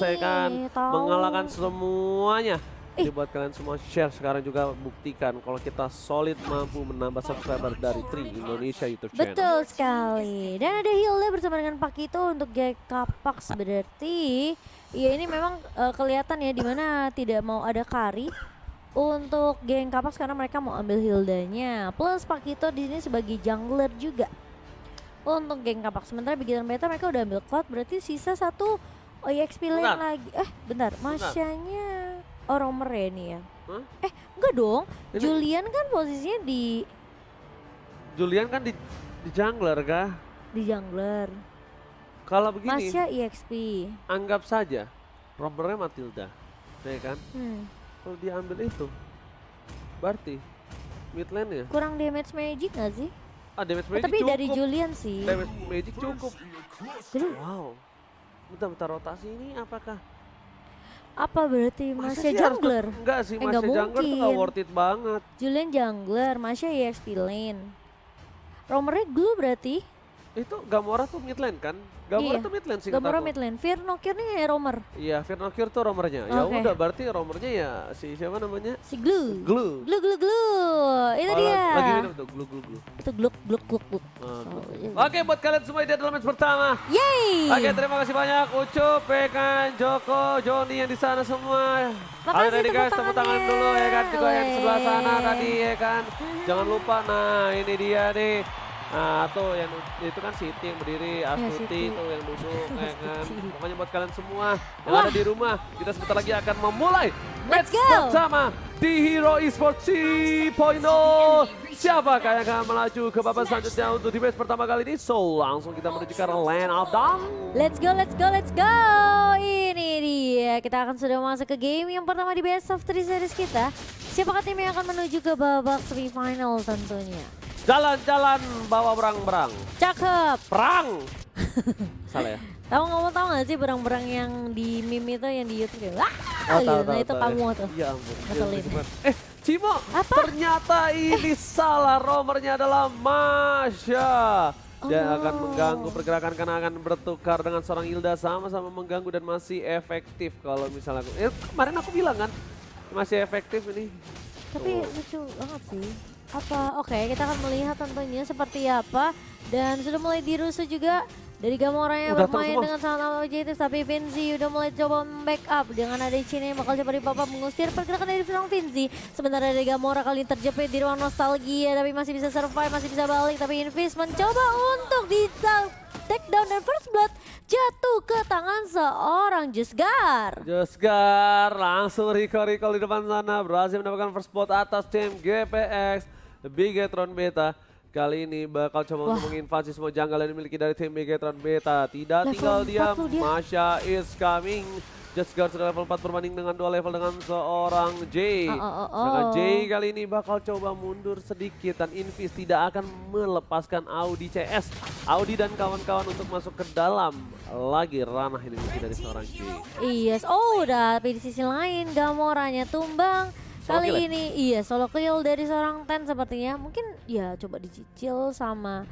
ya kan, tahu. mengalahkan semuanya. Ih. Jadi buat kalian semua share sekarang juga buktikan kalau kita solid mampu menambah subscriber dari Tri Indonesia YouTube channel. Betul sekali. Dan ada Hilda bersama dengan Pakito untuk geng Kapax, berarti ya ini memang kelihatan ya dimana tidak mau ada Kari untuk geng Kapax karena mereka mau ambil Hildanya. Plus Pakito di sini sebagai jungler juga untuk geng Kapax. Sementara Bigitan Beta mereka udah ambil Cloud, berarti sisa satu EXP lane lagi. Bentar, Masyanya Romer ya nih ya. Enggak dong. Ini Julian kan posisinya di Julian kan di jungler kah? di jungler. Kalau begini, Masya EXP. anggap saja Romernya Matilda, ya kan? Hmm. Kalau dia ambil itu, berarti mid lane ya? Kurang damage magic gak sih? Damage magic Tapi cukup. dari Julian sih. Damage magic cukup. Jadi Wow. Bentar rotasi ini apakah? apa berarti Masa Masya sih jungler? Enggak sih, nggak Masya jungler tuh gak mungkin. worth it banget. Julian jungler, Masya EXP lane. Romernya glue berarti? Itu Gamora tuh mid lane kan? Gamora Iya. tuh mid lane sih Gamora kataku. mid lane. Fear Nokir nih ya Romer. Iya, Firnokir tuh romernya. Ya Oke. udah berarti romernya ya si siapa namanya? Si glue. Glue. Glue. Itu Oh, dia. Lagi minum tuh, glue. Itu gluk gluk gluk gluk. Ah, So, glue. iya. Oke, buat kalian semua ini adalah match pertama. Yeay. Oke, terima kasih banyak Ucup, Pekan, Joko, Joni yang di sana semua. Makasih Halo guys, tepuk tepuk tangan tangannya. dulu ya kan, juga yang sebelah sana Wey. tadi ya kan. Jangan lupa, nah ini dia nih. Nah tuh yang itu kan Siti yang berdiri, Astuti Siti. itu yang duduk ya kan. Astuti. Pokoknya buat kalian semua yang Wah. ada di rumah, kita sebentar lagi akan memulai Let's match go. pertama di Hero Esports 3.0. Siapakah yang akan melaju ke babak selanjutnya untuk di match pertama kali ini? So langsung kita menuju ke lane of down. Let's go. Ini dia. Kita akan sudah masuk ke game yang pertama di Best of 3 series kita. Siapakah tim yang akan menuju ke babak semifinal tentunya? Jalan-jalan bawa berang-berang. Cakep. Perang. Salah ya? Tahu nggak sih berang-berang yang di meme itu yang di YouTube kayak wah Oh, gitu. tahu, Nah tahu, itu tahu, kamu ya. tuh. Ya ampun. Ngeselin. Cimo, Apa? ternyata ini salah. Romernya adalah Masya. Dia akan mengganggu pergerakan karena akan bertukar dengan seorang Hilda, sama-sama mengganggu dan masih efektif kalau misalnya kemarin aku bilang kan masih efektif ini. Tapi lucu banget sih. Oke, kita akan melihat tentunya seperti apa. Dan sudah mulai dirusuh juga dari Gamora yang Udah bermain tahu semua. dengan sangat objektif. Tapi Vinci udah mulai coba backup dengan ada Cine yang bakal coba dipapa mengusir pergerakan dari seorang Vinci. Sementara dari Gamora kali ini terjepit di ruang nostalgia, tapi masih bisa survive, masih bisa balik. Tapi Invis mencoba untuk di take down dan first blood jatuh ke tangan seorang Jusgar. Josgar langsung recall di depan sana, berhasil mendapatkan first spot atas tim GPX, The Bigetron Beta. Kali ini bakal coba untuk menginvasi semua jungle yang dimiliki dari tim Bigetron Beta. Tidak Level tinggal 4 diam, tuh dia. Masya is coming. Josgar sudah level 4 berbanding dengan 2 level dengan seorang Jay. Sedangkan Jay kali ini bakal coba mundur sedikit dan Invis tidak akan melepaskan Audi CS. Audi dan kawan-kawan untuk masuk ke dalam lagi ranah ini dari seorang Jay. Yes, tapi di sisi lain Gamoranya tumbang. Solo Kali kill ya? ini solo kill dari seorang Ten sepertinya. Mungkin ya coba dicicil sama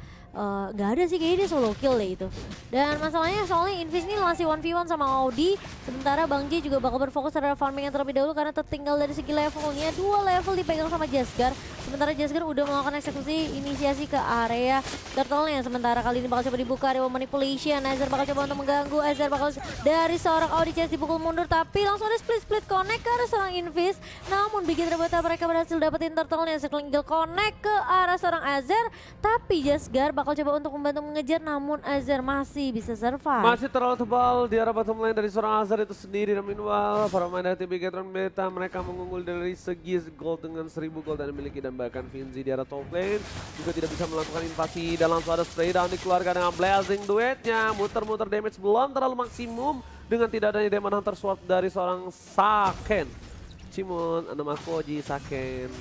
nggak ada sih kayaknya dia solo kill deh itu. Dan masalahnya soalnya Invis ini masih 1v1 sama Audi. Sementara Bang J juga bakal berfokus terhadap farming yang terlebih dahulu karena tertinggal dari segi levelnya. 2 level dipegang sama Jasgar. Sementara Jasgar udah melakukan eksekusi inisiasi ke area turtle-nya. Sementara kali ini bakal coba dibuka area manipulation. Azar bakal coba untuk mengganggu. Azar bakal dari seorang Audi CS dipukul mundur. Tapi langsung ada split connect ke arah seorang Invis. Namun bikin terbata mereka berhasil dapetin turtle-nya. Sekelingkil connect ke arah seorang Azar. Tapi Jasgar bakal coba untuk membantu mengejar. Namun Azar masih bisa survive. Masih terlalu tebal di arah bottom lane dari seorang Azar itu sendiri. Dan meanwhile para pemain dari tim Bigetron Beta mereka mengunggul dari segi gold dengan 1000 gold yang dimiliki. Dan bahkan Vinci di arah top lane juga tidak bisa melakukan invasi. Dan langsung ada spray down dikeluarkan dengan Blazing duetnya. Muter-muter damage belum terlalu maksimum dengan tidak adanya Demon Hunter sword dari seorang Saken. Cimun, nama Koji, Saken.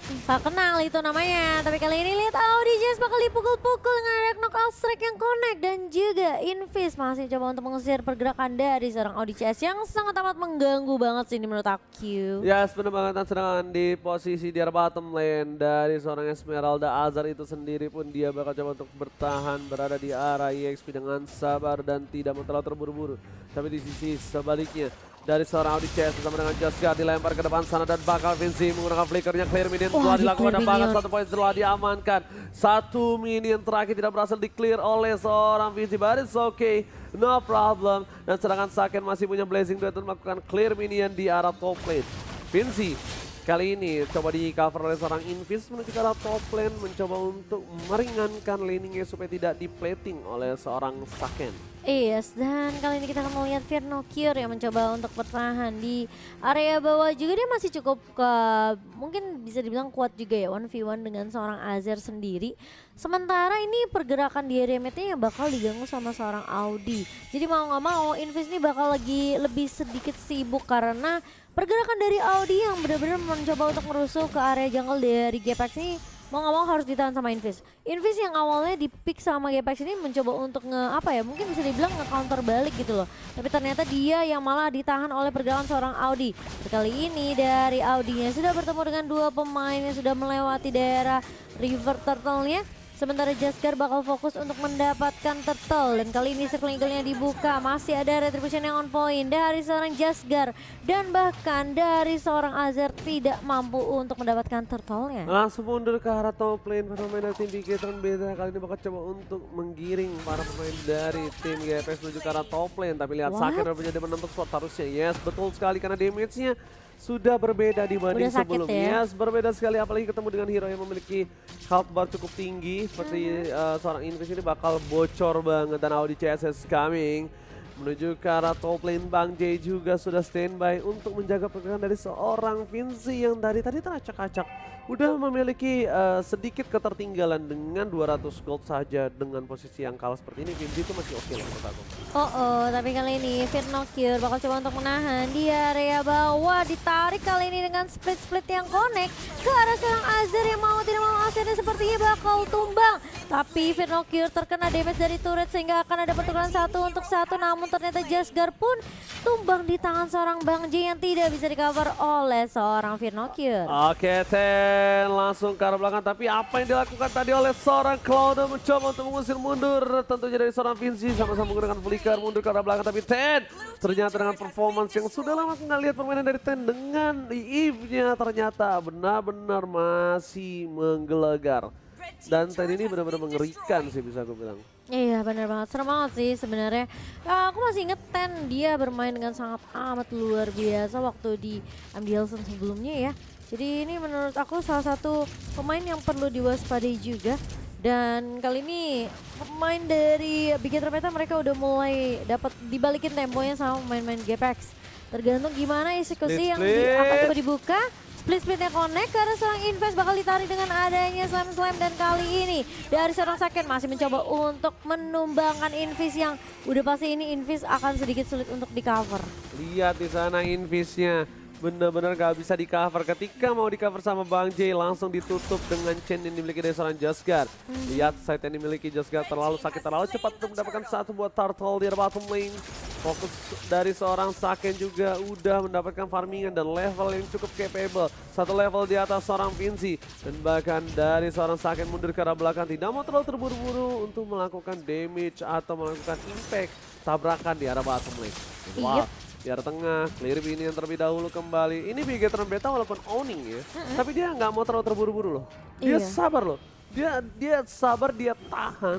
Tak kenal itu namanya, tapi kali ini lihat Audi Jazz bakal dipukul-pukul dengan ada knockout strike yang connect dan juga Invis masih coba untuk mengusir pergerakan dari seorang Audi Jazz yang sangat amat mengganggu banget sih ini menurut aku. Ya, benar banget, serangan di posisi di arah bottom lane dari seorang Esmeralda Azar itu sendiri pun dia bakal coba untuk bertahan berada di arah EXP dengan sabar dan tidak mau terlalu terburu-buru. Tapi di sisi sebaliknya dari seorang Audi CS bersama dengan Jaska dilempar ke depan sana dan bakal Vinci menggunakan flickernya clear minion telah dilakukan dan bahkan 1 poin telah diamankan. 1 minion terakhir tidak berhasil di clear oleh seorang Vinci, but it's okay, no problem. Dan serangan Saken masih punya Blazing Blade untuk melakukan clear minion di arah top lane. Vinci kali ini coba di cover oleh seorang Invis menuju ke arah top lane, mencoba untuk meringankan laningnya supaya tidak di-plating oleh seorang Saken. Yes, dan kali ini kita akan melihat Vernocure yang mencoba untuk bertahan di area bawah juga. Dia masih cukup mungkin bisa dibilang kuat juga ya 1v1 dengan seorang Azir sendiri. Sementara ini pergerakan di area mid-nya yang bakal diganggu sama seorang Audi. Jadi mau nggak mau Invis ini bakal lagi lebih sedikit sibuk karena pergerakan dari Audi yang benar-benar mencoba untuk merusuh ke area jungle dari Gpax ini mau nggak mau harus ditahan sama Invis. Invis yang awalnya di pick sama Gpax ini mencoba untuk mungkin bisa dibilang nge-counter balik gitu loh. Tapi ternyata dia yang malah ditahan oleh pergerakan seorang Audi. Kali ini dari Audinya sudah bertemu dengan 2 pemain yang sudah melewati daerah River Turtle-nya. Sementara Jaskar bakal fokus untuk mendapatkan turtle dan kali ini circle eagle-nya dibuka. Masih ada retribution yang on point dari seorang Jaskar dan bahkan dari seorang Azir tidak mampu untuk mendapatkan turtle-nya. Langsung mundur ke arah top lane para pemain dari tim Bigetron Beta kali ini bakal coba untuk menggiring para pemain dari tim GPS menuju ke arah top lane. Tapi lihat Saken udah menjadi menentuk spot harusnya. Yes, betul sekali karena damage-nya sudah berbeda dibanding sebelumnya. Yes, berbeda sekali apalagi ketemu dengan hero yang memiliki health bar cukup tinggi seperti seorang Invis ini bakal bocor banget. Dan Audi CSS coming menuju ke arah top lane. Bang J juga sudah standby untuk menjaga pergerakan dari seorang Vinci yang dari tadi teracak-acak udah memiliki sedikit ketertinggalan dengan 200 gold saja. Dengan posisi yang kalah seperti ini Vinci itu masih oke lah menurut aku. Tapi kali ini Vernocure bakal coba untuk menahan di area bawah. Ditarik kali ini dengan split-split yang connect ke arah seorang Azir yang mau tidak mau akhirnya sepertinya bakal tumbang. Tapi Vernocure terkena damage dari turret sehingga akan ada pertukaran 1 untuk 1. Namun ternyata Jaskar pun tumbang di tangan seorang Bang J yang tidak bisa di cover oleh seorang Vernocure. Oke, Ten langsung ke arah belakang, tapi apa yang dilakukan tadi oleh seorang Cloud mencoba untuk mengusir mundur tentunya dari seorang Vinci sama-sama menggunakan flicker mundur ke arah belakang. Tapi Ten ternyata dengan performance yang sudah lama nggak lihat permainan dari Ten dengan Eve-nya ternyata benar-benar masih menggelegar. Dan Ten ini benar-benar mengerikan sih bisa aku bilang. Iya benar banget, serem banget sih sebenarnya. Aku masih inget Ten dia bermain dengan sangat amat luar biasa waktu di MDL sebelumnya ya. Jadi ini menurut aku salah satu pemain yang perlu diwaspadai juga. Dan kali ini pemain dari Bigetron Beta mereka udah mulai dapat dibalikin temponya sama pemain-pemain Gpax. Tergantung gimana eksekusi yang akan coba dibuka. Split-split yang connect karena seorang Invis bakal ditarik dengan adanya slam-slam. Dan kali ini dari seorang Saken masih mencoba untuk menumbangkan Invis yang udah pasti ini Invis akan sedikit sulit untuk di cover. Lihat di sana Invisnya benar-benar gak bisa di cover. Ketika mau di cover sama Bang J langsung ditutup dengan chain yang dimiliki dari seorang Jaskar. Lihat side yang dimiliki Jaskar terlalu sakit, terlalu cepat untuk mendapatkan 1 buat turtle di bottom lane. Fokus dari seorang Saken juga udah mendapatkan farmingan dan level yang cukup capable. 1 level di atas seorang Vinci. Dan bahkan dari seorang Saken mundur ke arah belakang, tidak mau terlalu terburu-buru untuk melakukan damage atau melakukan impact tabrakan di arah bottom lane. Wow. Di arah tengah, clear ini yang terlebih dahulu kembali. Ini Bigetron Beta walaupun owning ya, tapi dia nggak mau terlalu terburu-buru loh. Dia sabar loh. Dia sabar, dia tahan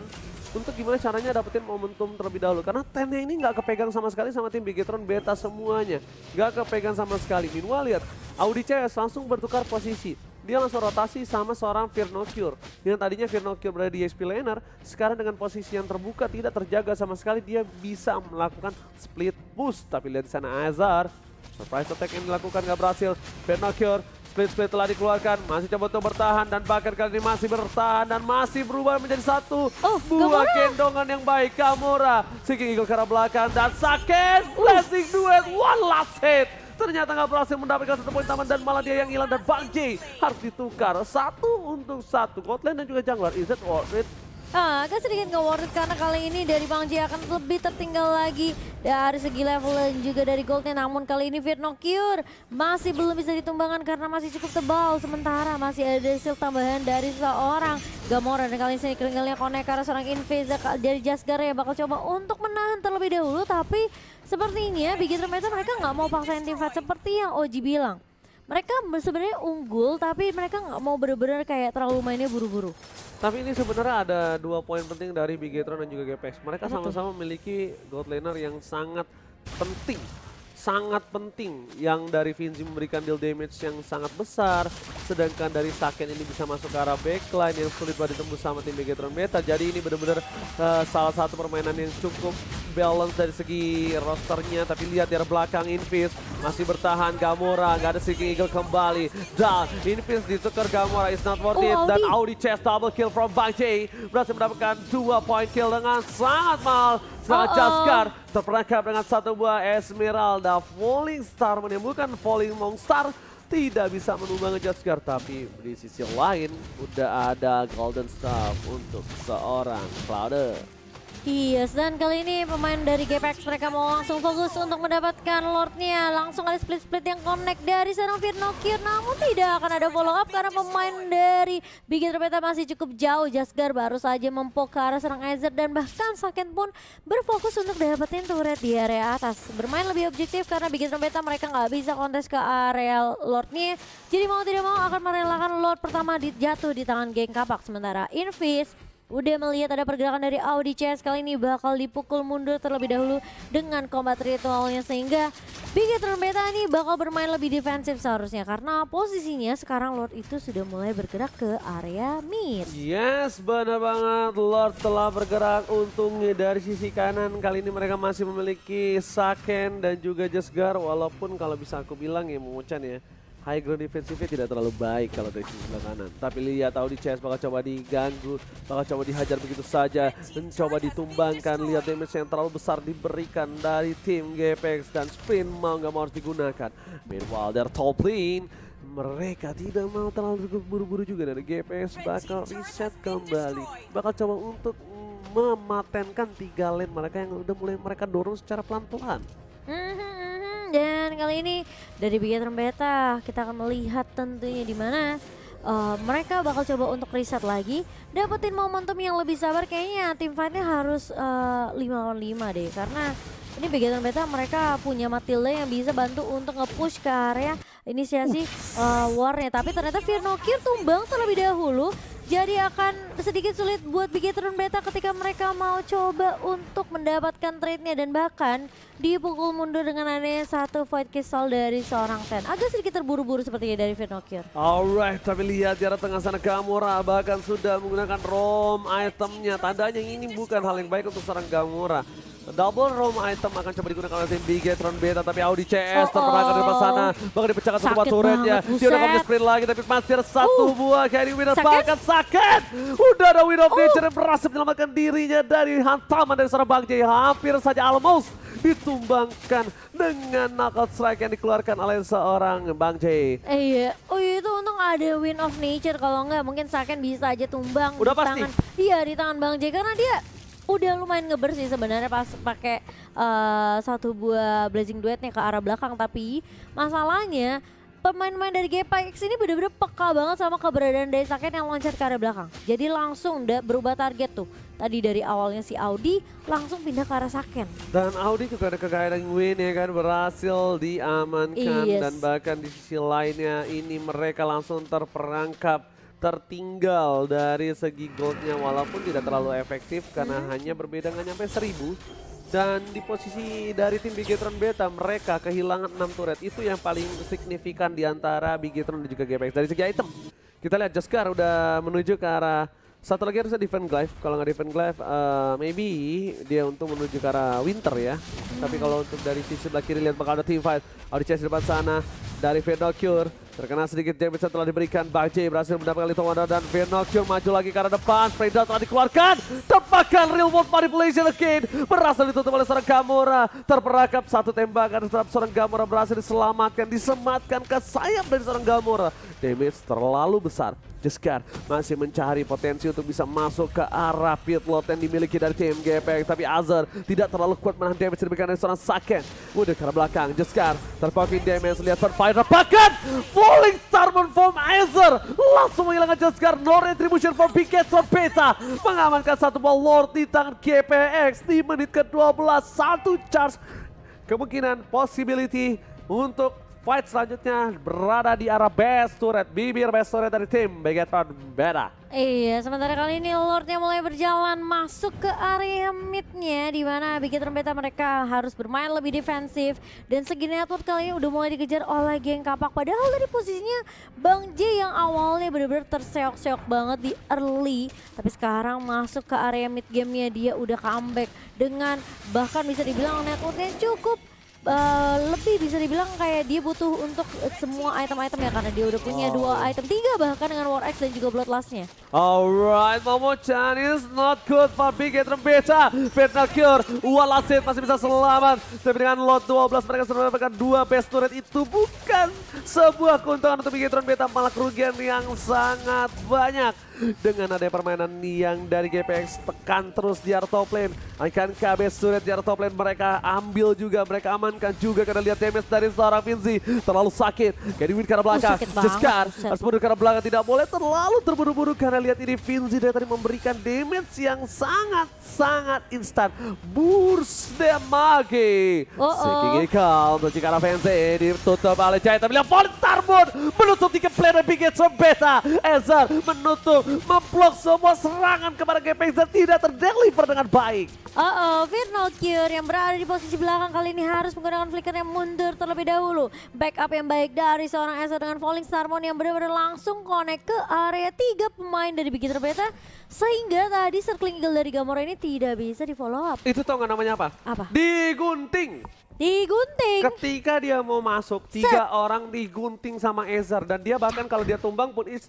untuk gimana caranya dapetin momentum terlebih dahulu. Karena Ten-nya ini nggak kepegang sama sekali sama tim Bigetron Beta semuanya. Nggak kepegang sama sekali. Meanwhile lihat, Audi CS langsung bertukar posisi. Dia langsung rotasi sama seorang Vernocure. Yang tadinya Vernocure berada di XP laner, sekarang dengan posisi yang terbuka tidak terjaga sama sekali, dia bisa melakukan split push. Tapi lihat di sana Azar, surprise attack yang dilakukan nggak berhasil. Vernocure split telah dikeluarkan, masih coba untuk bertahan dan bahkan kali ini masih bertahan dan masih berubah menjadi 1 buah gendongan yang baik. Gamora, Seeking Eagle ke arah belakang dan Saken, blessing duet, one last hit. ternyata nggak berhasil mendapatkan 1 poin taman dan malah dia yang hilang dan Bang J harus ditukar 1 untuk 1. Goldline dan juga jungler, is it worth it? Agak sedikit nggak worth it karena kali ini dari Bang J akan lebih tertinggal lagi dari segi level dan juga dari goldnya. Namun kali ini Virnocure masih belum bisa ditumbangkan karena masih cukup tebal. Sementara masih ada shield tambahan dari seorang Gamora. Dan kali ini keringelnya connect karena seorang Invis dari Jasgar ya bakal coba untuk menahan terlebih dahulu. Tapi sepertinya Big Hit mereka nggak mau paksain teamfight seperti yang Oji bilang. Mereka sebenarnya unggul tapi mereka nggak mau bener-bener kayak terlalu mainnya buru-buru. Tapi ini sebenarnya ada 2 poin penting dari Bigetron dan juga GPX. Mereka sama-sama memiliki gold laner yang sangat penting. Sangat penting yang dari Vinzi memberikan deal damage yang sangat besar, sedangkan dari Saken ini bisa masuk ke arah backline yang sulit banget ditembus sama tim Bigetron Beta. Jadi ini benar-benar salah satu permainan yang cukup balance dari segi rosternya. Tapi lihat di arah belakang Invis masih bertahan, Gamora nggak ada Seeking Eagle kembali dan Invis ditukar Gamora is not worth it. Dan Audi Chess double kill from Bang J berhasil mendapatkan 2 point kill dengan sangat mahal. Sangat Jasgar terperangkap dengan 1 buah Esmeralda. Falling Star menimbulkan Falling Monster tidak bisa menumbang Jasgar, tapi di sisi lain udah ada Golden Staff untuk seorang Cloud. Yes, dan kali ini pemain dari GPX mereka mau langsung fokus untuk mendapatkan Lordnya. Langsung ada split-split yang connect dari seorang Virnocure, namun tidak akan ada follow up karena pemain dari Big Hit Beta masih cukup jauh. Jasgar baru saja mempok ke arah seorang Ezer dan bahkan Saken pun berfokus untuk dapetin turret di area atas. Bermain lebih objektif karena Big Hit Beta mereka nggak bisa kontes ke area Lordnya. Jadi mau tidak mau akan merelakan Lord pertama jatuh di tangan geng Kapak. Sementara Invis udah melihat ada pergerakan dari Audi CS, kali ini bakal dipukul mundur terlebih dahulu dengan combat ritualnya, sehingga Big Hit Beta ini bakal bermain lebih defensif seharusnya karena posisinya sekarang Lord itu sudah mulai bergerak ke area mid. Yes, benar banget. Lord telah bergerak untungnya dari sisi kanan. Kali ini mereka masih memiliki Saken dan juga Jasgar, walaupun kalau bisa aku bilang ya Momo-chan ya, high ground defensifnya tidak terlalu baik kalau dari sisi sebelah kanan. Tapi lihat Audi CS bakal coba diganggu, bakal coba dihajar begitu saja, dan coba ditumbangkan. Lihat damage yang terlalu besar diberikan dari tim GPX dan sprint mau nggak mau harus digunakan. Meanwhile dari top lane, mereka tidak mau terlalu buru-buru juga dari GPX bakal reset kembali. Bakal coba untuk mematenkan 3 lane mereka yang udah mulai mereka dorong secara pelan-pelan. Dan kali ini dari Big Hit Beta kita akan melihat tentunya di mana mereka bakal coba untuk reset lagi, dapetin momentum yang lebih sabar. Kayaknya tim fightnya harus 5 lawan 5 deh, karena ini Big Hit Beta mereka punya Matilda yang bisa bantu untuk nge-push ke area inisiasi warnya. Tapi ternyata Virnocure tumbang terlebih dahulu. Jadi akan sedikit sulit buat Big Hit Beta ketika mereka mau coba untuk mendapatkan trade-nya, dan bahkan dipukul mundur dengan adanya 1 void crystal dari seorang Ten. Agak sedikit terburu-buru sepertinya dari Virnocure. Alright, tapi lihat di arah tengah sana Gamora bahkan sudah menggunakan ROM itemnya. Tandanya ini bukan hal yang baik untuk seorang Gamora. Double ROM item akan coba digunakan oleh tim Big Hit Beta, tapi Audi CS terperangkap di depan sana. Bahkan dipecahkan satu buah turretnya. Dia udah kembali sprint lagi, tapi masih ada 1 buah carry winner bahkan Saken. Udah ada Wind of Nature yang berhasil menyelamatkan dirinya dari hantaman dari seorang Bang J. Hampir saja almost ditumbangkan dengan knockout strike yang dikeluarkan oleh seorang Bang J. Iya, itu untung ada Wind of Nature, kalau enggak mungkin Saken bisa aja tumbang udah di pasti. tangan. Iya, di tangan Bang J karena dia udah lumayan ngebersih sebenarnya pas pakai 1 buah Blazing Duetnya ke arah belakang. Tapi masalahnya pemain-pemain dari GPX ini bener-bener peka banget sama keberadaan dari Saken yang loncat ke arah belakang. Jadi langsung berubah target tuh. Tadi dari awalnya si Audi langsung pindah ke arah Saken. Dan Audi juga ada kekayaan win ya kan, berhasil diamankan. Yes. Dan bahkan di sisi lainnya ini mereka langsung terperangkap, tertinggal dari segi goldnya, walaupun tidak terlalu efektif karena hanya berbeda nggak nyampe 1000. Dan di posisi dari tim Big Hit Beta mereka kehilangan 6 turret. Itu yang paling signifikan di antara Big Hit dan juga GPX. Dari segi item kita lihat Jasgar udah menuju ke arah, satu lagi harusnya defend Glyph. Kalau nggak defend Glyph maybe dia untuk menuju ke arah Winter ya. Tapi kalau untuk dari sisi sebelah kiri lihat bakal ada team fight. Audi CS di depan sana dari Virnocure. Terkena sedikit damage yang telah diberikan. Bang J berhasil mendapatkan Little Wonder dan Vinokion maju lagi ke arah depan. Freda telah dikeluarkan. Tepakan real world manipulation again. Berhasil ditutup oleh seorang Gamora. Terperangkap satu tembakan terhadap seorang Gamora berhasil diselamatkan. Disematkan ke sayap dari seorang Gamora. Damage terlalu besar. Jesgar masih mencari potensi untuk bisa masuk ke arah pitlot yang dimiliki dari tim GPX. Tapi Azar tidak terlalu kuat menahan damage diberikan dari seorang Saken. Udah ke arah belakang, Jesgar terpakai damage, lihat Fire bahkan falling Starman from Azar. Langsung menghilangkan Jesgar, no retribution from Bigetron Beta. Mengamankan satu ball Lord di tangan GPX di menit ke-12. Satu charge, kemungkinan possibility untuk fight selanjutnya berada di arah best turret, bibir best turret dari tim Bigetron Beta. Iya, sementara kali ini Lordnya mulai berjalan masuk ke area midnya, di mana Bigetron Beta mereka harus bermain lebih defensif, dan segi network kali ini udah mulai dikejar oleh geng Kapak. Padahal dari posisinya Bang J yang awalnya benar-benar terseok-seok banget di early, tapi sekarang masuk ke area mid gamenya dia udah comeback dengan bahkan bisa dibilang networknya cukup lebih bisa dibilang kayak dia butuh untuk semua item-item ya, karena dia udah punya 2 item, 3 bahkan dengan War X dan juga Bloodlust-nya. Alright, Momo-chan is not good for Bigetron Beta. Vinokion, Walasit masih bisa selamat. Tapi dengan lot 12 mereka sudah mendapatkan 2 best turret. Itu bukan sebuah keuntungan untuk Bigetron Beta, malah kerugian yang sangat banyak. Dengan adanya permainan yang dari GPX tekan terus di area top lane. Akankah best turret di area top lane mereka ambil juga, mereka amankan juga karena lihat damage dari seorang Vinci. Terlalu sakit, kayak di ke arah belakang. Jesgar harus mundur ke arah belakang, tidak boleh terlalu terburu-buru karena lihat ini Vinci dari tadi memberikan damage yang sangat instan. Burst damage. Seeking Eagle untuk ke arah Vinci, ditutup oleh Jaya. Tapi lihat Falling Starboard menutup 3 player Bigetron Beta. Ezar menutup, memblok semua serangan kepada GPX dan tidak terdeliver dengan baik. Vinokion yang berada di posisi belakang kali ini harus menggunakan flicker yang mundur terlebih dahulu. Backup yang baik dari seorang Ezra dengan Falling Starmon yang benar-benar langsung connect ke area 3 pemain dari Bigetron Beta. Sehingga tadi circling eagle dari Gamora ini tidak bisa di follow up. Itu tau gak namanya apa? Apa? Digunting. Digunting. Ketika dia mau masuk, 3 orang digunting sama Ezra. Dan dia bahkan kalau dia tumbang pun it's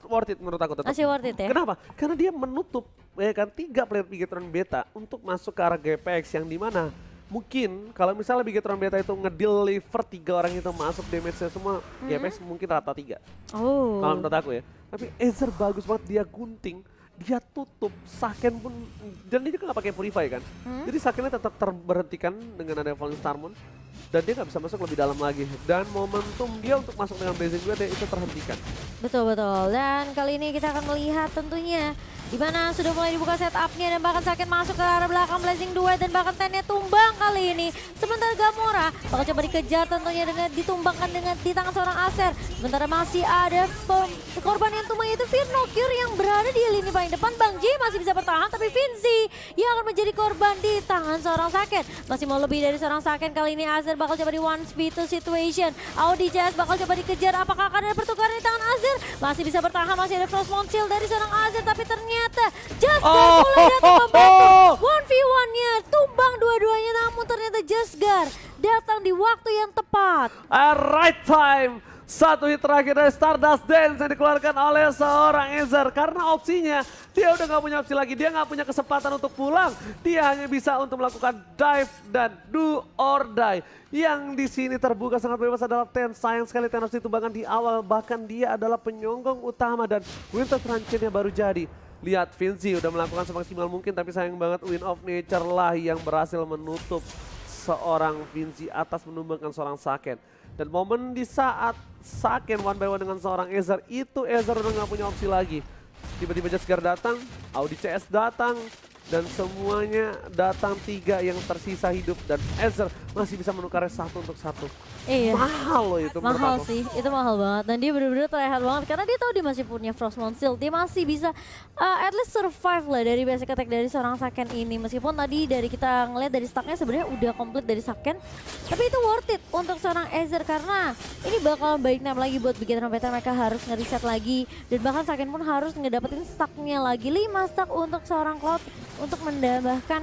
worth it menurut aku tetap. Masih worth it ya? Kenapa? Karena dia menutup ya kan 3 player Bigetron Beta untuk masuk ke arah GPX yang dimana mungkin kalau misalnya Bigetron Beta itu ngedeliver 3 orang itu masuk damage-nya semua, GPX mungkin rata 3. Kalau menurut aku ya. Tapi Ezra bagus banget, dia gunting, dia tutup, Saken pun, dan dia juga gak pakai Purify kan. Jadi Sakennya tetap terberhentikan dengan ada Falling Starmon. Dan dia nggak bisa masuk lebih dalam lagi. Dan momentum dia untuk masuk dengan Blazing Duet itu terhentikan. Betul. Dan kali ini kita akan melihat tentunya di mana sudah mulai dibuka setupnya dan bahkan Saken masuk ke arah belakang Blazing Duet dan bahkan Tennya tumbang kali ini. Sementara Gamora bakal coba dikejar tentunya dengan ditumbangkan dengan di tangan seorang Acer. Sementara masih ada korban yang tumbang yaitu Vinokion yang berada di lini paling depan. Bang J masih bisa bertahan tapi Vinci yang akan menjadi korban di tangan seorang Saken. Masih mau lebih dari seorang Saken kali ini. Acer bakal coba di 1v2 situation. Audi CS bakal coba dikejar. Apakah akan ada pertukaran di tangan Acer? Masih bisa bertahan, masih ada Frostmourne Shield dari seorang Acer tapi ternyata Jesgar mulai datang membantu 1v1-nya. Tumbang dua-duanya namun ternyata Jesgar datang di waktu yang tepat. Right time. Satu hit terakhir dari Stardust Dance yang dikeluarkan oleh seorang Ezra. Karena opsinya, dia udah gak punya opsi lagi. Dia gak punya kesempatan untuk pulang. Dia hanya bisa untuk melakukan dive dan do or die. Yang di sini terbuka sangat bebas adalah Ten. Sayang sekali Ten harus ditumbangkan di awal. Bahkan dia adalah penyonggong utama dan Winter Truncheon-nya baru jadi. Lihat Vinci udah melakukan semaksimal mungkin, tapi sayang banget Wind of Nature lah yang berhasil menutup seorang Vinci atas menumbangkan seorang Saken. Dan momen di saat Saken 1v1 dengan seorang Ezra, itu Ezra udah gak punya opsi lagi. Tiba-tiba Jesgar datang, Audi CS datang, dan semuanya datang 3 yang tersisa hidup. Dan Ezra masih bisa menukarnya 1 untuk 1. Iya. Mahal loh itu. Mahal sih, itu mahal banget. Dan dia benar-benar terlihat banget karena dia tahu dia masih punya Frostmourne Shield. Dia masih bisa at least survive lah dari basic attack dari seorang Saken ini. Meskipun tadi dari kita ngeliat dari stacknya sebenarnya udah komplit dari Saken. Tapi itu worth it untuk seorang Ezra karena ini bakal baik name lagi buat Bigetron Beta. Mereka harus nge-reset lagi. Dan bahkan Saken pun harus ngedapetin stacknya lagi. 5 stack untuk seorang Cloud untuk mendambahkan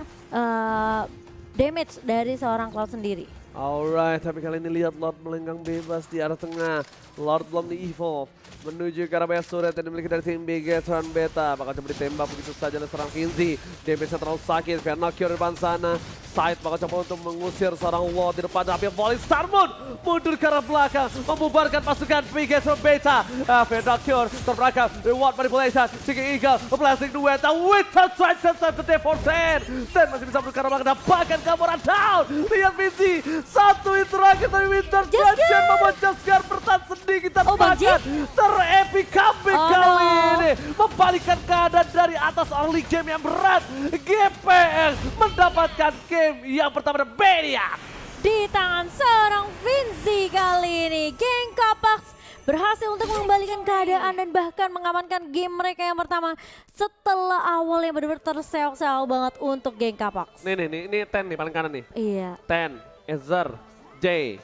damage dari seorang Cloud sendiri. Alright, tapi kali ini lihat Lord melenggang bebas di arah tengah. Lord belum di-evolve menuju ke arah base turret yang dimiliki dari tim Bigetron Beta. Bakal coba ditembak begitu saja oleh seorang Finzi. Damage-nya terlalu sakit, Vernakio di depan sana. Side bakal coba untuk mengusir seorang Lord di depan, tapi volley Starmon mundur ke arah belakang, membubarkan pasukan Bigetron Beta. Vernakio terbelakang, reward manipulation, Seeking Eagle, blasting duet, with the strike sense the day for 10. 10 masih bisa mundur ke arah belakang dan bahkan Gamora down. Lihat Finzi, satu interaksi dari Winter Dungeon membuat Jaskar bertahan sedikit dan bahkan ter-epic comeback kali ini. Membalikkan keadaan dari atas early game yang berat. GPX mendapatkan game yang pertama dan Beria. Di tangan seorang Vinci kali ini, Geng Kapax berhasil untuk mengembalikan keadaan dan bahkan mengamankan game mereka yang pertama setelah awal yang benar-benar terseok-seok banget untuk Geng Kapax. Ini 10 nih paling kanan nih. Iya. 10, Ezer, J.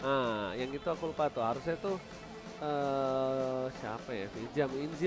Nah, yang itu aku lupa tuh. Harusnya tuh siapa ya? Vijam, Inzi